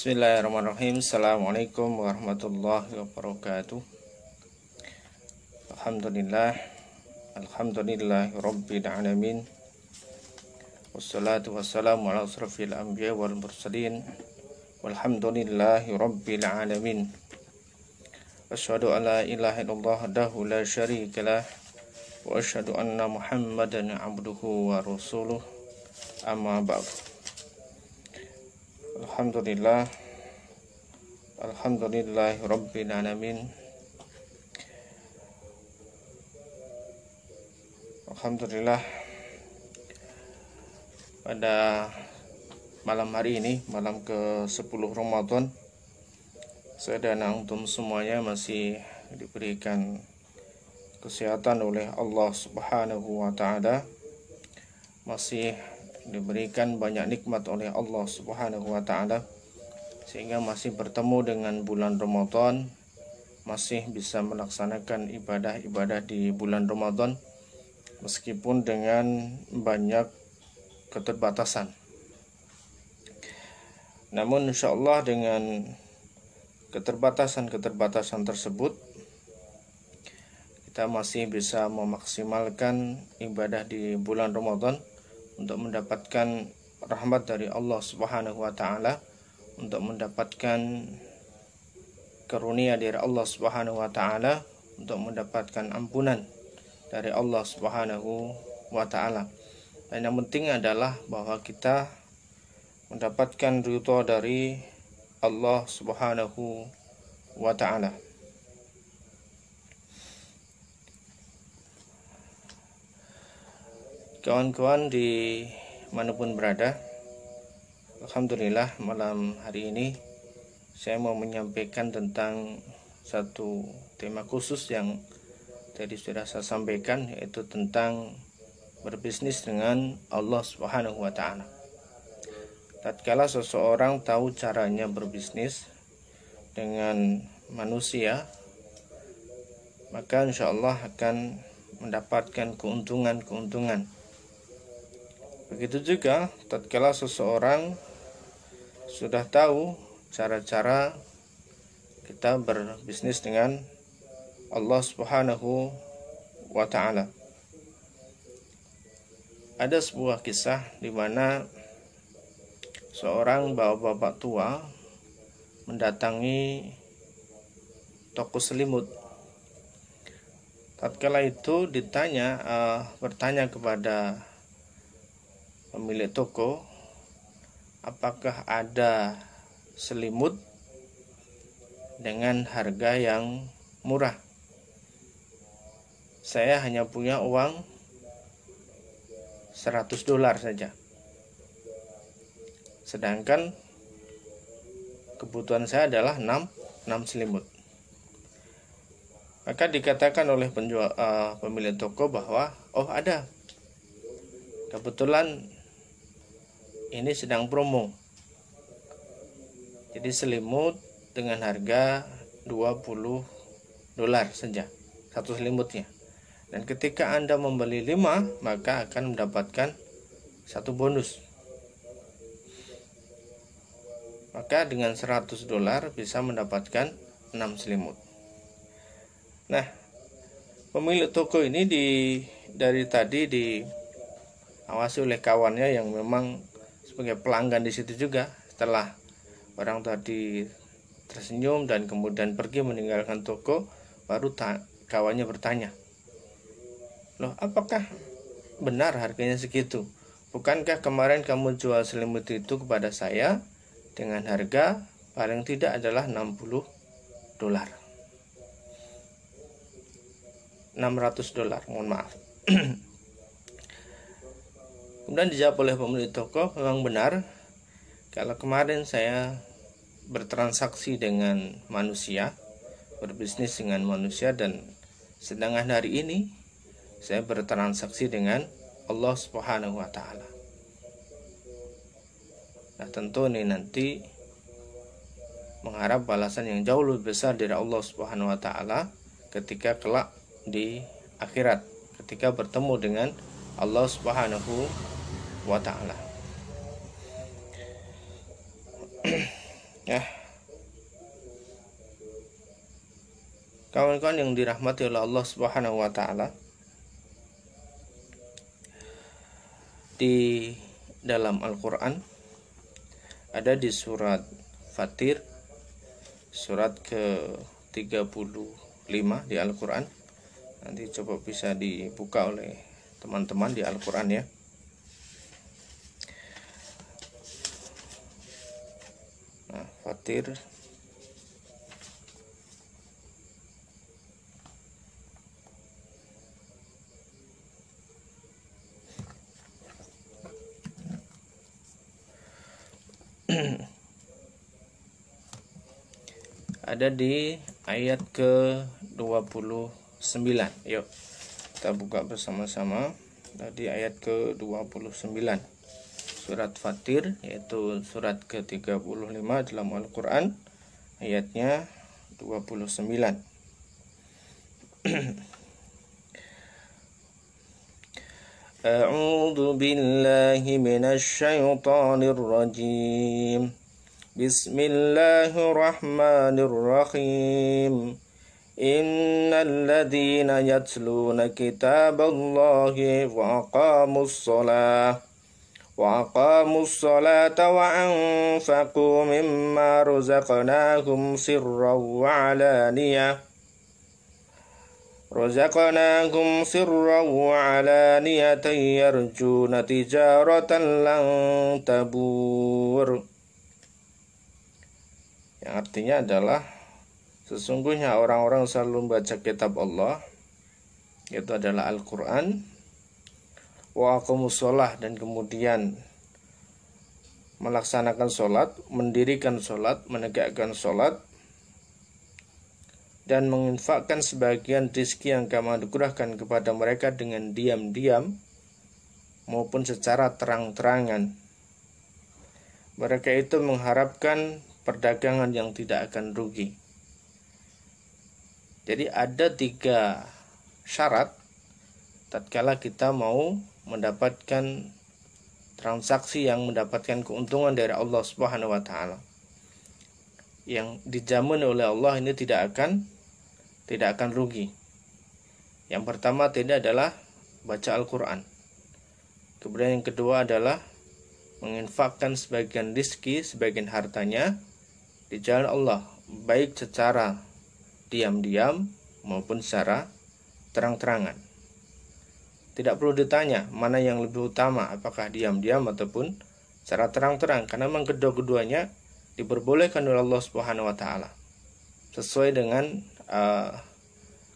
Bismillahirrahmanirrahim. Assalamualaikum warahmatullahi wabarakatuh. Alhamdulillahi rabbil alamin. Wassalatu wassalamu ala asrafil anbiya wal mursalin. Walhamdulillahi rabbil alamin. Asyhadu an la ilaha illallah wahdahu la syarikalah wa asyhadu anna Muhammadan abduhu wa rasuluh. Amma ba'du. Alhamdulillahi rabbil alamin. Alhamdulillah, pada malam hari ini, malam ke-10 Ramadan, saya dan antum semuanya masih diberikan kesehatan oleh Allah Subhanahu wa taala, masih diberikan banyak nikmat oleh Allah Subhanahu wa taala, sehingga masih bertemu dengan bulan Ramadan, masih bisa melaksanakan ibadah-ibadah di bulan Ramadan meskipun dengan banyak keterbatasan. Namun insyaallah dengan keterbatasan tersebut, kita masih bisa memaksimalkan ibadah di bulan Ramadan untuk mendapatkan rahmat dari Allah Subhanahu wa taala, untuk mendapatkan karunia dari Allah Subhanahu wa taala, untuk mendapatkan ampunan dari Allah Subhanahu wa taala. Dan yang penting adalah bahwa kita mendapatkan ridha dari Allah Subhanahu wa taala. Kawan-kawan di manapun berada, alhamdulillah malam hari ini saya mau menyampaikan tentang satu tema khusus yang tadi sudah saya sampaikan, yaitu tentang berbisnis dengan Allah Subhanahu wa taala. Tatkala seseorang tahu caranya berbisnis dengan manusia, maka insyaallah akan mendapatkan keuntungan. Begitu juga tatkala seseorang sudah tahu cara-cara kita berbisnis dengan Allah Subhanahu wa taala. Ada sebuah kisah di mana seorang bapak-bapak tua mendatangi toko selimut. Tatkala itu bertanya kepada pemilik toko, apakah ada selimut dengan harga yang murah? Saya hanya punya uang $100 saja, sedangkan kebutuhan saya adalah 6 selimut. Maka dikatakan oleh pemilik toko bahwa ada, kebetulan ini sedang promo. Jadi selimut dengan harga $20 saja, satu selimutnya. Dan ketika Anda membeli 5, maka akan mendapatkan satu bonus. Maka dengan $100 bisa mendapatkan 6 selimut. Nah, pemilik toko ini dari tadi diawasi oleh kawannya yang memang sebagai pelanggan di situ juga. Setelah orang tadi tersenyum dan kemudian pergi meninggalkan toko, baru kawannya bertanya, "Loh, apakah benar harganya segitu? Bukankah kemarin kamu jual selimut itu kepada saya dengan harga paling tidak adalah $60? $600, mohon maaf." Kemudian dijawab oleh pemilik toko, memang benar, kalau kemarin saya bertransaksi dengan manusia, berbisnis dengan manusia, dan sedangkan hari ini saya bertransaksi dengan Allah Subhanahu wa taala. Nah, tentu ini nanti mengharap balasan yang jauh lebih besar dari Allah Subhanahu wa taala ketika kelak di akhirat, ketika bertemu dengan Allah Subhanahu wa ta'ala. Ya, kawan-kawan yang dirahmati oleh Allah Subhanahu wa taala, di dalam Al-Qur'an ada di surat Fatir, surat ke-35 di Al-Qur'an. Nanti coba bisa dibuka oleh teman-teman di Al-Qur'an ya. Nah, Fatir ada di ayat ke-29. Yuk kita buka bersama-sama. Tadi ayat ke-29 surat Fatir, yaitu surat ke-35 dalam Al-Quran, ayatnya 29. A'udzu billahi minasy syaithanir rajim. Bismillahirrahmanirrahim. Innal ladzina yatluna kitaballahi wa aqamus salata wa anfaqu mimma razaqnahum sirran wa alaniyatan yarjuna tijaratan lan tabur. Yang artinya adalah sesungguhnya orang-orang selalu membaca kitab Allah, yaitu adalah Al-Quran, wa aqamus shalah, dan kemudian melaksanakan sholat, mendirikan sholat, menegakkan sholat, dan menginfakkan sebagian rezeki yang kami anugerahkan kepada mereka dengan diam-diam maupun secara terang-terangan. Mereka itu mengharapkan perdagangan yang tidak akan rugi. Jadi ada 3 syarat tatkala kita mau mendapatkan transaksi yang mendapatkan keuntungan dari Allah Subhanahu wa taala. Yang dijamin oleh Allah ini tidak akan rugi. Yang pertama tidak adalah baca Al-Quran. Kemudian yang kedua adalah menginfakkan sebagian rezeki, sebagian hartanya di jalan Allah, baik secara diam-diam maupun secara terang-terangan. Tidak perlu ditanya mana yang lebih utama, apakah diam-diam ataupun secara terang-terang, karena memang kedua-keduanya diperbolehkan oleh Allah Subhanahu wa taala sesuai dengan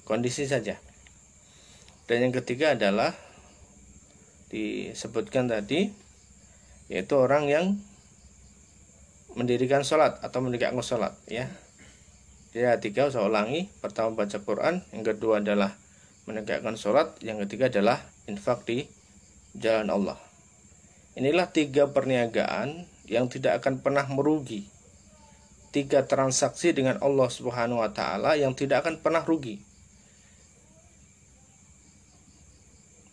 kondisi saja. Dan yang ketiga adalah disebutkan tadi, yaitu orang yang mendirikan sholat atau menegakkan sholat ya. Jadi 3 saya ulangi. Pertama baca Quran, yang kedua adalah menegakkan sholat, yang ketiga adalah infak di jalan Allah. Inilah 3 perniagaan yang tidak akan pernah merugi. 3 transaksi dengan Allah Subhanahu wa taala yang tidak akan pernah rugi.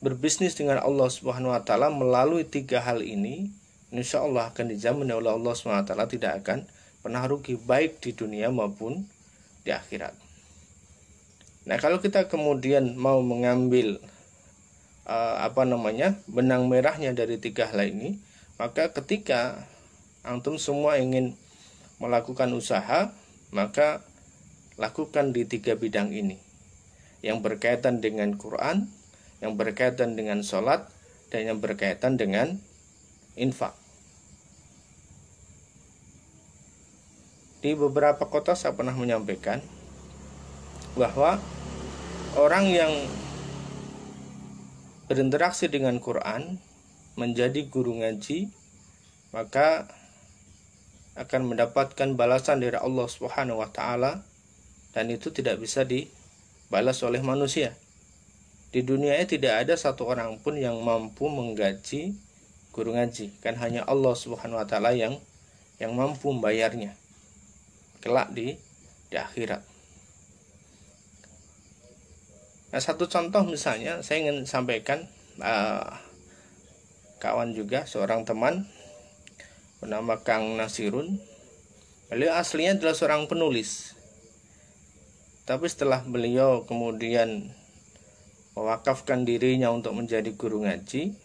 Berbisnis dengan Allah Subhanahu wa taala melalui 3 hal ini, insya Allah akan dijamin oleh Allah Subhanahu wa taala tidak akan pernah rugi, baik di dunia maupun di akhirat. Nah, kalau kita kemudian mau mengambil benang merahnya dari 3 hal ini, maka ketika antum semua ingin melakukan usaha, maka lakukan di 3 bidang ini, yang berkaitan dengan Quran, yang berkaitan dengan sholat, dan yang berkaitan dengan infak. Di beberapa kota saya pernah menyampaikan bahwa orang yang berinteraksi dengan Quran, menjadi guru ngaji, maka akan mendapatkan balasan dari Allah Subhanahu wa taala, dan itu tidak bisa dibalas oleh manusia. Di dunia ini tidak ada satu orang pun yang mampu menggaji guru ngaji, kan hanya Allah Subhanahu wa taala yang mampu membayarnya kelak di akhirat. Nah, satu contoh misalnya saya ingin sampaikan, kawan juga, seorang teman bernama Kang Nasirun, Beliau aslinya adalah seorang penulis, tapi setelah beliau kemudian mewakafkan dirinya untuk menjadi guru ngaji,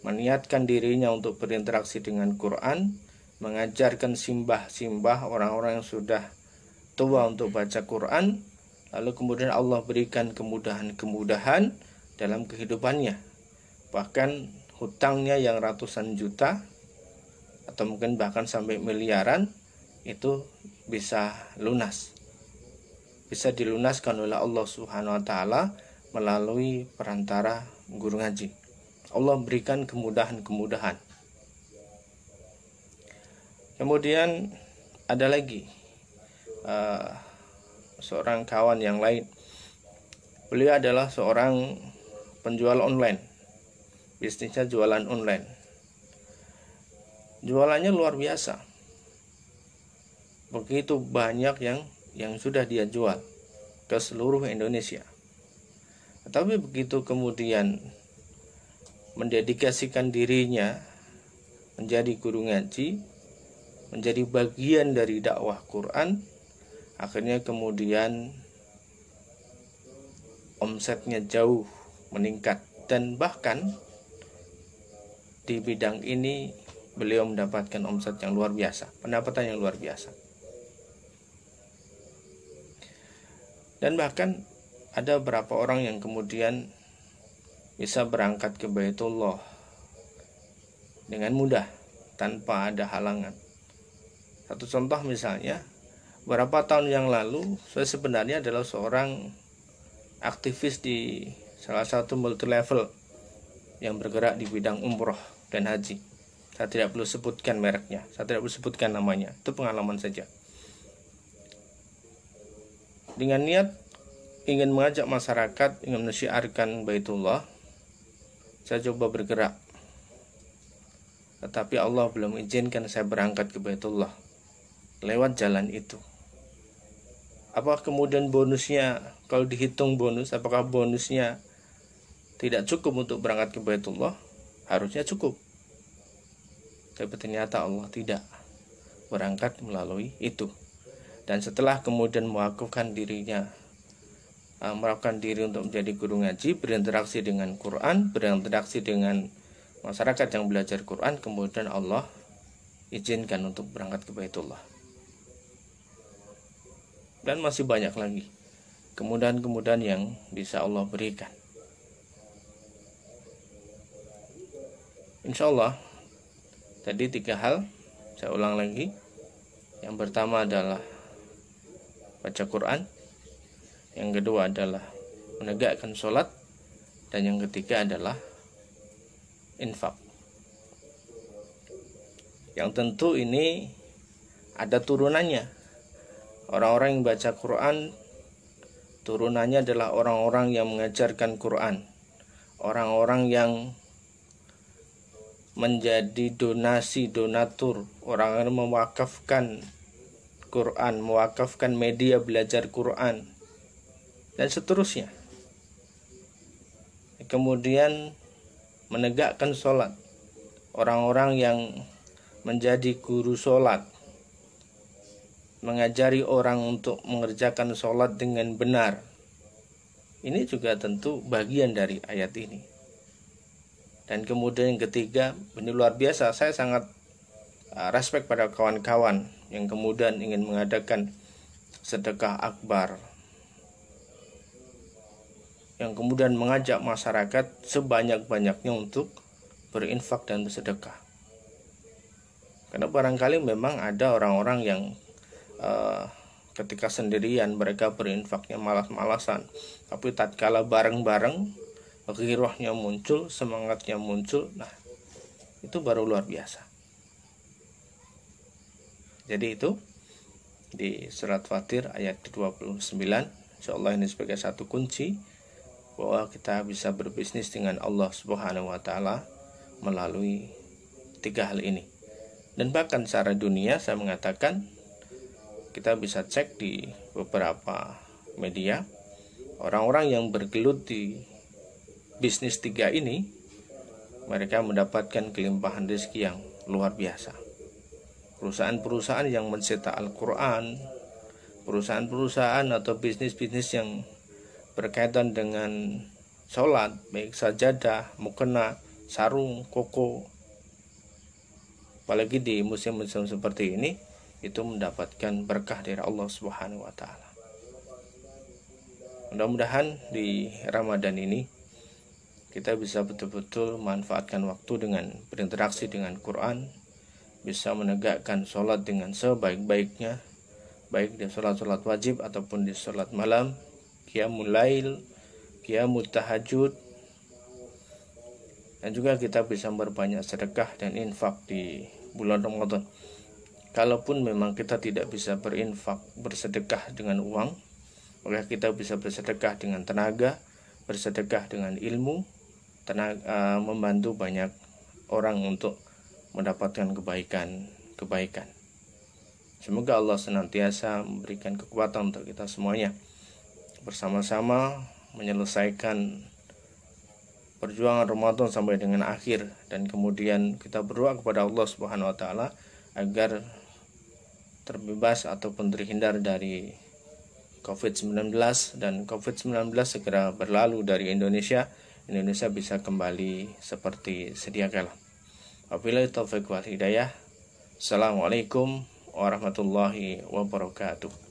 meniatkan dirinya untuk berinteraksi dengan Quran, mengajarkan simbah-simbah orang-orang yang sudah tua untuk baca Quran, lalu kemudian Allah berikan kemudahan-kemudahan dalam kehidupannya. Bahkan hutangnya yang ratusan juta atau mungkin bahkan sampai miliaran itu bisa lunas, bisa dilunaskan oleh Allah Subhanahu wa taala melalui perantara guru ngaji. Allah berikan kemudahan-kemudahan. Kemudian ada lagi seorang kawan yang lain. Beliau adalah seorang penjual online, bisnisnya jualan online. Jualannya luar biasa. Begitu banyak yang sudah dia jual ke seluruh Indonesia. Tapi begitu kemudian mendedikasikan dirinya menjadi guru ngaji, menjadi bagian dari dakwah Quran, akhirnya kemudian omsetnya jauh meningkat, dan bahkan di bidang ini beliau mendapatkan omset yang luar biasa, pendapatan yang luar biasa. Dan bahkan ada beberapa orang yang kemudian bisa berangkat ke Baitullah dengan mudah tanpa ada halangan. Satu contoh misalnya, beberapa tahun yang lalu saya sebenarnya adalah seorang aktivis di salah satu multi level yang bergerak di bidang umroh dan haji. Saya tidak perlu sebutkan mereknya, saya tidak perlu sebutkan namanya, itu pengalaman saja. Dengan niat ingin mengajak masyarakat, ingin mensyiarkan Baitullah, saya coba bergerak. Tetapi Allah belum izinkan saya berangkat ke Baitullah lewat jalan itu. Apakah kemudian bonusnya, kalau dihitung bonus, apakah bonusnya tidak cukup untuk berangkat ke Baitullah? Harusnya cukup. Tapi ternyata Allah tidak berangkat melalui itu. Dan setelah kemudian mewakafkan dirinya, melakukan diri untuk menjadi guru ngaji, berinteraksi dengan Quran, berinteraksi dengan masyarakat yang belajar Quran, kemudian Allah izinkan untuk berangkat ke Baitullah. Dan masih banyak lagi kemudahan-kemudahan yang bisa Allah berikan. Insya Allah, tadi 3 hal, saya ulang lagi. Yang pertama adalah baca Quran, yang kedua adalah menegakkan sholat, dan yang ketiga adalah infak. Yang tentu ini ada turunannya. Orang-orang yang baca Quran, turunannya adalah orang-orang yang mengajarkan Quran, orang-orang yang menjadi donatur, orang yang mewakafkan Quran, mewakafkan media belajar Quran, dan seterusnya. Kemudian menegakkan sholat, orang-orang yang menjadi guru sholat, mengajari orang untuk mengerjakan sholat dengan benar. Ini juga tentu bagian dari ayat ini. Dan kemudian yang ketiga, ini luar biasa, saya sangat respect pada kawan-kawan yang kemudian ingin mengadakan sedekah akbar, yang kemudian mengajak masyarakat sebanyak-banyaknya untuk berinfak dan bersedekah. Karena barangkali memang ada orang-orang yang ketika sendirian mereka berinfaknya malas-malasan, tapi tatkala bareng-bareng ghirahnya muncul, semangatnya muncul, nah itu baru luar biasa. Jadi itu di surat Fatir ayat 29, insyaallah ini sebagai satu kunci bahwa kita bisa berbisnis dengan Allah Subhanahu wa taala melalui 3 hal ini. Dan bahkan secara dunia saya mengatakan kita bisa cek di beberapa media, orang-orang yang bergelut di bisnis 3 ini, mereka mendapatkan kelimpahan rezeki yang luar biasa. perusahaan-perusahaan yang mencetak Al-Quran, perusahaan-perusahaan atau bisnis-bisnis yang berkaitan dengan sholat, baik sajadah, mukena, sarung, koko, apalagi di musim-musim seperti ini, itu mendapatkan berkah dari Allah Subhanahu wa Ta'ala. Mudah-mudahan di Ramadan ini kita bisa betul-betul memanfaatkan waktu dengan berinteraksi dengan Quran, bisa menegakkan sholat dengan sebaik-baiknya, baik di sholat-sholat wajib ataupun di sholat malam, qiyamul lail, qiyamut tahajud, dan juga kita bisa berbanyak sedekah dan infak di bulan Ramadan. Kalaupun memang kita tidak bisa berinfak, bersedekah dengan uang, maka kita bisa bersedekah dengan tenaga, bersedekah dengan ilmu, membantu banyak orang untuk mendapatkan kebaikan. Semoga Allah senantiasa memberikan kekuatan untuk kita semuanya, bersama-sama menyelesaikan perjuangan Ramadan sampai dengan akhir, dan kemudian kita berdoa kepada Allah Subhanahu wa Ta'ala agar terbebas ataupun terhindar dari COVID-19, dan COVID-19 segera berlalu dari Indonesia bisa kembali seperti sedia kala. Wabillahi taufiq wal hidayah. Assalamualaikum warahmatullahi wabarakatuh.